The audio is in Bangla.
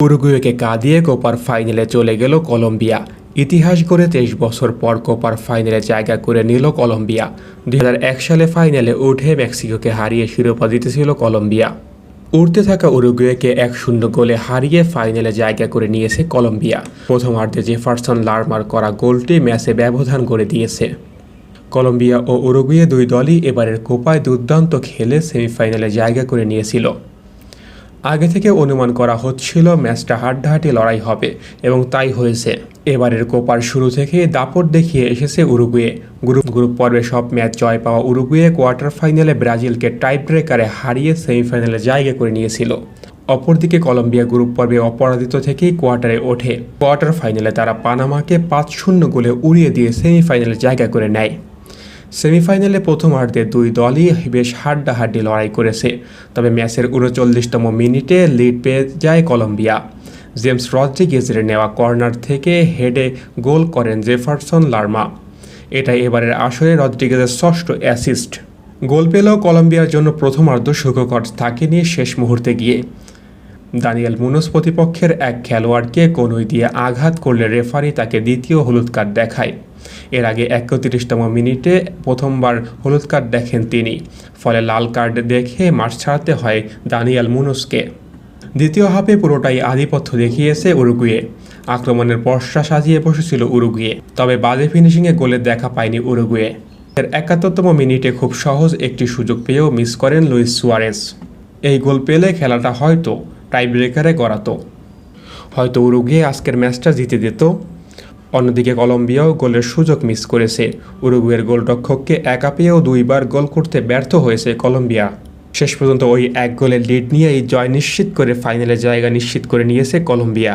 উরুগুয়েকে কাঁদিয়ে কোপার ফাইনালে চলে গেল কলম্বিয়া। ইতিহাস গড়ে 23 বছর পর কোপার ফাইনালে জায়গা করে নিল কলম্বিয়া। 2001 সালে ফাইনালে উঠে মেক্সিকোকে হারিয়ে শিরোপা জিতেছিল কলম্বিয়া। উঠতে থাকা উরুগুয়েকে 1-0 গোলে হারিয়ে ফাইনালে জায়গা করে নিয়েছে কলম্বিয়া। প্রথমার্ধে জেফারসন লারমার করা গোলটি ম্যাচে ব্যবধান করে দিয়েছে। কলম্বিয়া ও উরুগুয়ে দুই দলই এবারের কোপায় দুর্দান্ত খেলে সেমিফাইনালে জায়গা করে নিয়েছিল। আগে থেকে অনুমান করা হচ্ছিল ম্যাচটা হাড্ডাহাড্ডি লড়াই হবে এবং তাই হয়েছে। এবারের কোপার শুরু থেকেই দাপট দেখিয়ে এসেছে উরুগুয়ে। গ্রুপ পর্বে সব ম্যাচ জয় পাওয়া উরুগুয়ে কোয়ার্টার ফাইনালে ব্রাজিলকে টাই ব্রেকারে হারিয়ে সেমিফাইনালে জায়গা করে নিয়েছিল। অপরদিকে কলম্বিয়া গ্রুপ পর্বে অপরাজিত থেকেই কোয়ার্টারে ওঠে। কোয়ার্টার ফাইনালে তারা পানামাকে 5-0 গোলে উড়িয়ে দিয়ে সেমিফাইনালে জায়গা করে নেয়। সেমিফাইনালে প্রথমার্ধে দুই দলই বেশ হাড্ডাহাড্ডি লড়াই করেছে, তবে ম্যাচের 39তম মিনিটে লিড পেয়ে যায় কলম্বিয়া। জেমস রদ্রিগেজের নেওয়া কর্নার থেকে হেডে গোল করেন জেফারসন লারমা। এটাই এবারের আসরে রদ্রিগেজের ষষ্ঠ অ্যাসিস্ট। গোল পেলেও কলম্বিয়ার জন্য প্রথমার্ধ সুখকর থাকেনি শেষ মুহূর্তে গিয়ে। দানিয়েল মুনোস প্রতিপক্ষের এক খেলোয়াড়কে কনুই দিয়ে আঘাত করলে রেফারি তাকে দ্বিতীয় হলুদ কার্ড দেখায়। এর আগে 31তম মিনিটে প্রথমবার হলুদ কার্ড দেখেন তিনি, ফলে লাল কার্ড দেখে মাঠ ছাড়তে হয় দানিয়েল মুনোসকে। দ্বিতীয় হাফে পুরোটাই আধিপত্য দেখিয়েছে উরুগুয়ে। আক্রমণের পসরা সাজিয়ে বসেছিল উরুগুয়ে, তবে বাজে ফিনিশিংয়ে গোলের দেখা পায়নি উরুগুয়ে। এর 71তম মিনিটে খুব সহজ একটি সুযোগ পেয়েও মিস করেন লুইস সুয়ারেস। এই গোল পেলে খেলাটা হয়তো টাই ব্রেকারে গড়াতো, হয়তো উরুগুয়ে আজকের ম্যাচটা জিতে দিত। অন্যদিকে কলম্বিয়াও গোলের সুযোগ মিস করেছে। উরুগুয়ের গোলরক্ষককে একা পেয়েও দুইবার গোল করতে ব্যর্থ হয়েছে কলম্বিয়া। শেষ পর্যন্ত ওই এক গোলের লিড নিয়েই জয় নিশ্চিত করে ফাইনালে জায়গা নিশ্চিত করে নিয়েছে কলম্বিয়া।